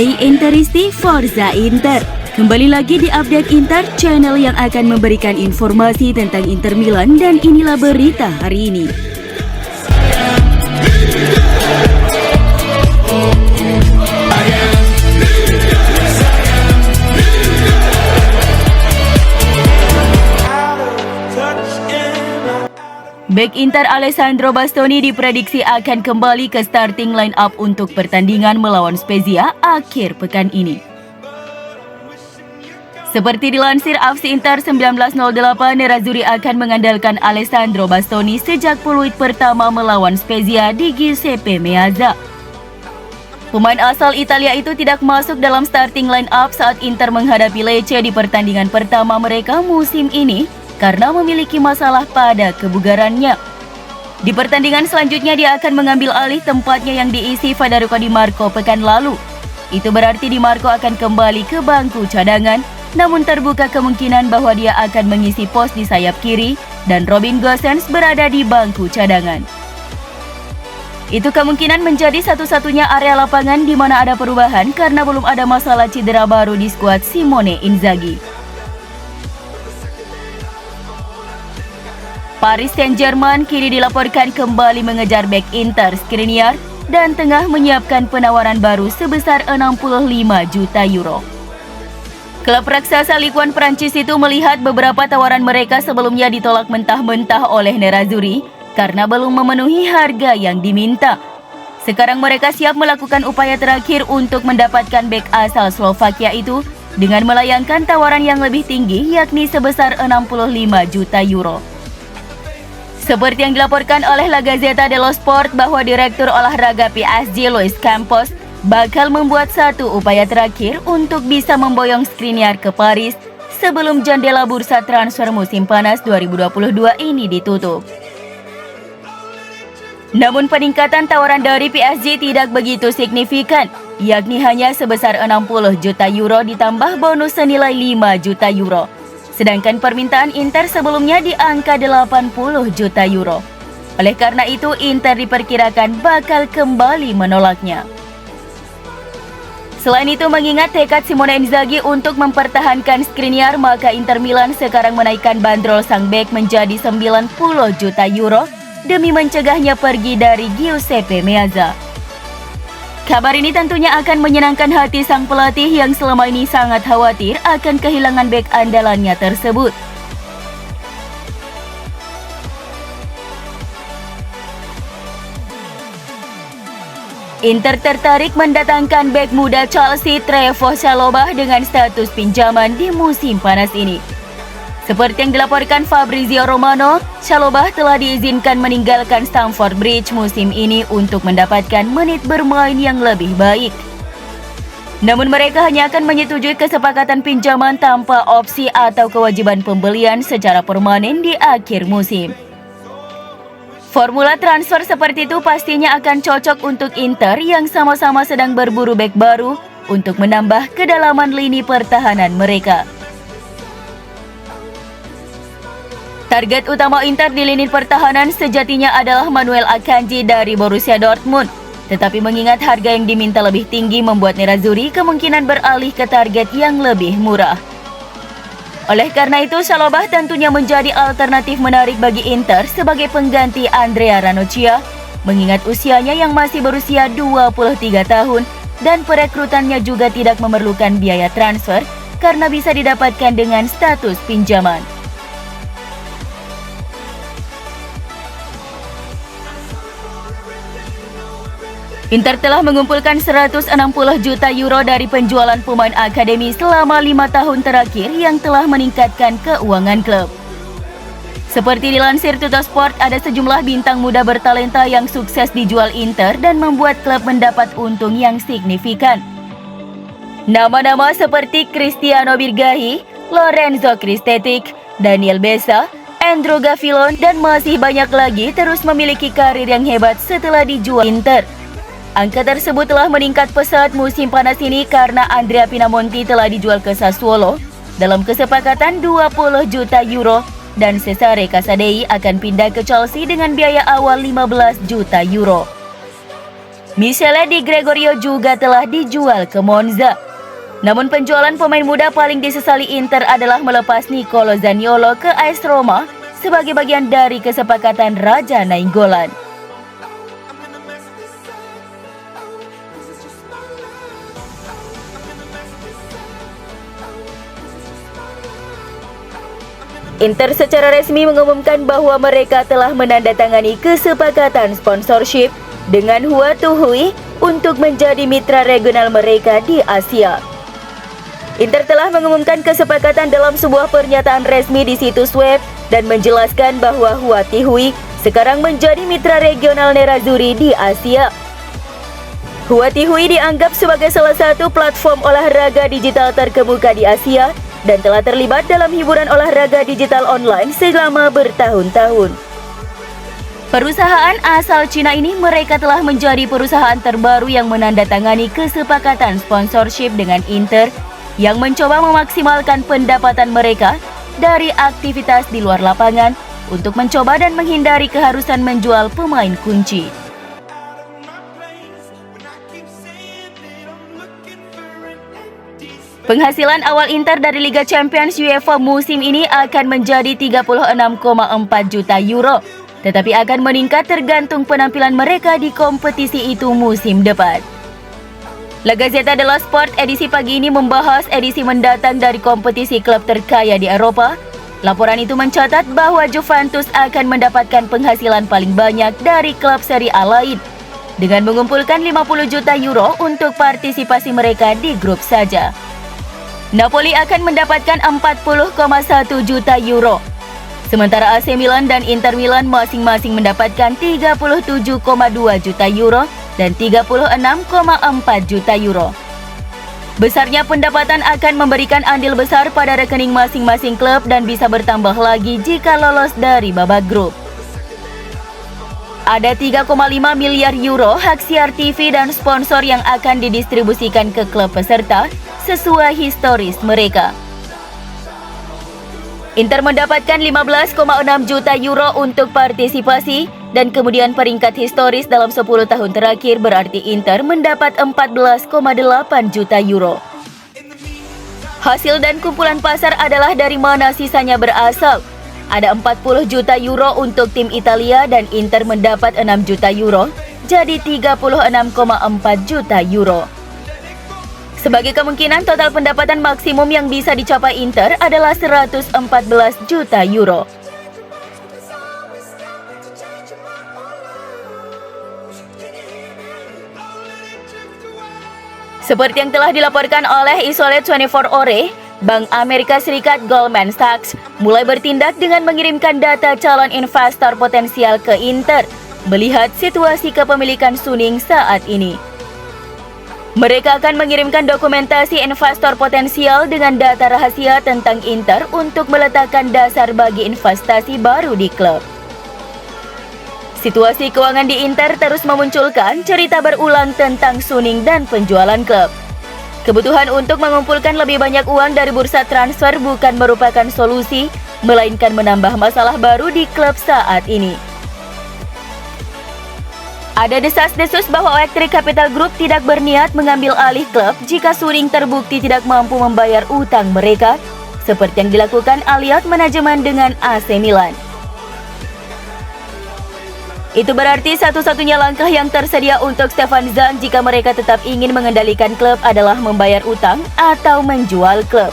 Hey Interisti, Forza Inter. Kembali lagi di Update Inter, channel yang akan memberikan informasi tentang Inter Milan, dan inilah berita hari ini. Bek Inter Alessandro Bastoni diprediksi akan kembali ke starting line up untuk pertandingan melawan Spezia akhir pekan ini. Seperti dilansir AFC Inter 1908, Nerazzurri akan mengandalkan Alessandro Bastoni sejak peluit pertama melawan Spezia di Giuseppe Meazza. Pemain asal Italia itu tidak masuk dalam starting line up saat Inter menghadapi Lecce di pertandingan pertama mereka musim ini karena memiliki masalah pada kebugarannya. Di pertandingan selanjutnya dia akan mengambil alih tempatnya yang diisi Federico Di Marco pekan lalu. Itu berarti Di Marco akan kembali ke bangku cadangan, namun terbuka kemungkinan bahwa dia akan mengisi pos di sayap kiri dan Robin Gosens berada di bangku cadangan. Itu kemungkinan menjadi satu-satunya area lapangan di mana ada perubahan karena belum ada masalah cedera baru di skuad Simone Inzaghi. Paris Saint-Germain kini dilaporkan kembali mengejar bek Inter Skriniar dan tengah menyiapkan penawaran baru sebesar 65 juta euro. Klub raksasa Ligue 1 Prancis itu melihat beberapa tawaran mereka sebelumnya ditolak mentah-mentah oleh Nerazzurri karena belum memenuhi harga yang diminta. Sekarang mereka siap melakukan upaya terakhir untuk mendapatkan bek asal Slovakia itu dengan melayangkan tawaran yang lebih tinggi yakni sebesar 65 juta euro. Seperti yang dilaporkan oleh La Gazzetta dello Sport bahwa Direktur Olahraga PSG Luis Campos bakal membuat satu upaya terakhir untuk bisa memboyong Skriniar ke Paris sebelum jendela bursa transfer musim panas 2022 ini ditutup. Namun peningkatan tawaran dari PSG tidak begitu signifikan, yakni hanya sebesar 60 juta euro ditambah bonus senilai 5 juta euro. Sedangkan permintaan Inter sebelumnya di angka 80 juta euro. Oleh karena itu, Inter diperkirakan bakal kembali menolaknya. Selain itu, mengingat tekad Simone Inzaghi untuk mempertahankan Skriniar, maka Inter Milan sekarang menaikkan bandrol sang bek menjadi 90 juta euro demi mencegahnya pergi dari Giuseppe Meazza. Kabar ini tentunya akan menyenangkan hati sang pelatih yang selama ini sangat khawatir akan kehilangan bek andalannya tersebut. Inter tertarik mendatangkan bek muda Chelsea Trevoh Chalobah dengan status pinjaman di musim panas ini. Seperti yang dilaporkan Fabrizio Romano, Chalobah telah diizinkan meninggalkan Stamford Bridge musim ini untuk mendapatkan menit bermain yang lebih baik. Namun mereka hanya akan menyetujui kesepakatan pinjaman tanpa opsi atau kewajiban pembelian secara permanen di akhir musim. Formula transfer seperti itu pastinya akan cocok untuk Inter yang sama-sama sedang berburu bek baru untuk menambah kedalaman lini pertahanan mereka. Target utama Inter di lini pertahanan sejatinya adalah Manuel Akanji dari Borussia Dortmund. Tetapi mengingat harga yang diminta lebih tinggi membuat Nerazzurri kemungkinan beralih ke target yang lebih murah. Oleh karena itu, Chalobah tentunya menjadi alternatif menarik bagi Inter sebagai pengganti Andrea Ranocchia, mengingat usianya yang masih berusia 23 tahun dan perekrutannya juga tidak memerlukan biaya transfer karena bisa didapatkan dengan status pinjaman. Inter telah mengumpulkan 160 juta euro dari penjualan pemain akademi selama 5 tahun terakhir yang telah meningkatkan keuangan klub. Seperti dilansir Tuttosport, ada sejumlah bintang muda bertalenta yang sukses dijual Inter dan membuat klub mendapat untung yang signifikan. Nama-nama seperti Cristiano Birgahi, Lorenzo Kristetic, Daniel Besa, Andrew Gavillon, dan masih banyak lagi terus memiliki karir yang hebat setelah dijual Inter. Angka tersebut telah meningkat pesat musim panas ini karena Andrea Pinamonti telah dijual ke Sassuolo dalam kesepakatan 20 juta euro dan Cesare Casadei akan pindah ke Chelsea dengan biaya awal 15 juta euro. Michele Di Gregorio juga telah dijual ke Monza. Namun penjualan pemain muda paling disesali Inter adalah melepas Nicolo Zaniolo ke AS Roma sebagai bagian dari kesepakatan Raja Nainggolan. Inter secara resmi mengumumkan bahwa mereka telah menandatangani kesepakatan sponsorship dengan Huato Hui untuk menjadi mitra regional mereka di Asia. Inter telah mengumumkan kesepakatan dalam sebuah pernyataan resmi di situs web dan menjelaskan bahwa Huato Hui sekarang menjadi mitra regional Nerazzurri di Asia. Huato Hui dianggap sebagai salah satu platform olahraga digital terkemuka di Asia dan telah terlibat dalam hiburan olahraga digital online selama bertahun-tahun. Perusahaan asal Cina ini mereka telah menjadi perusahaan terbaru yang menandatangani kesepakatan sponsorship dengan Inter yang mencoba memaksimalkan pendapatan mereka dari aktivitas di luar lapangan untuk mencoba dan menghindari keharusan menjual pemain kunci. Penghasilan awal Inter dari Liga Champions UEFA musim ini akan menjadi 36,4 juta euro, tetapi akan meningkat tergantung penampilan mereka di kompetisi itu musim depan. La Gazzetta dello Sport edisi pagi ini membahas edisi mendatang dari kompetisi klub terkaya di Eropa. Laporan itu mencatat bahwa Juventus akan mendapatkan penghasilan paling banyak dari klub Serie A lain dengan mengumpulkan 50 juta euro untuk partisipasi mereka di grup saja. Napoli akan mendapatkan 40,1 juta euro. Sementara AC Milan dan Inter Milan masing-masing mendapatkan 37,2 juta euro dan 36,4 juta euro. Besarnya pendapatan akan memberikan andil besar pada rekening masing-masing klub dan bisa bertambah lagi jika lolos dari babak grup. Ada 3,5 miliar euro hak siar TV dan sponsor yang akan didistribusikan ke klub peserta sesuai historis mereka. Inter mendapatkan 15,6 juta euro untuk partisipasi dan kemudian peringkat historis dalam 10 tahun terakhir berarti Inter mendapat 14,8 juta euro. Hasil dan kumpulan pasar adalah dari mana sisanya berasal. Ada 40 juta euro untuk tim Italia dan Inter mendapat 6 juta euro, jadi 36,4 juta euro. Sebagai kemungkinan total pendapatan maksimum yang bisa dicapai Inter adalah 114 juta euro. Seperti yang telah dilaporkan oleh Isolate 24 Ore, Bank Amerika Serikat Goldman Sachs mulai bertindak dengan mengirimkan data calon investor potensial ke Inter, melihat situasi kepemilikan Suning saat ini. Mereka akan mengirimkan dokumentasi investor potensial dengan data rahasia tentang Inter untuk meletakkan dasar bagi investasi baru di klub. Situasi keuangan di Inter terus memunculkan cerita berulang tentang Suning dan penjualan klub. Kebutuhan untuk mengumpulkan lebih banyak uang dari bursa transfer bukan merupakan solusi, melainkan menambah masalah baru di klub saat ini. Ada desas-desus bahwa Electric Capital Group tidak berniat mengambil alih klub jika Suning terbukti tidak mampu membayar utang mereka, seperti yang dilakukan Alliot Manajemen dengan AC Milan. Itu berarti satu-satunya langkah yang tersedia untuk Stefan Zahn jika mereka tetap ingin mengendalikan klub adalah membayar utang atau menjual klub.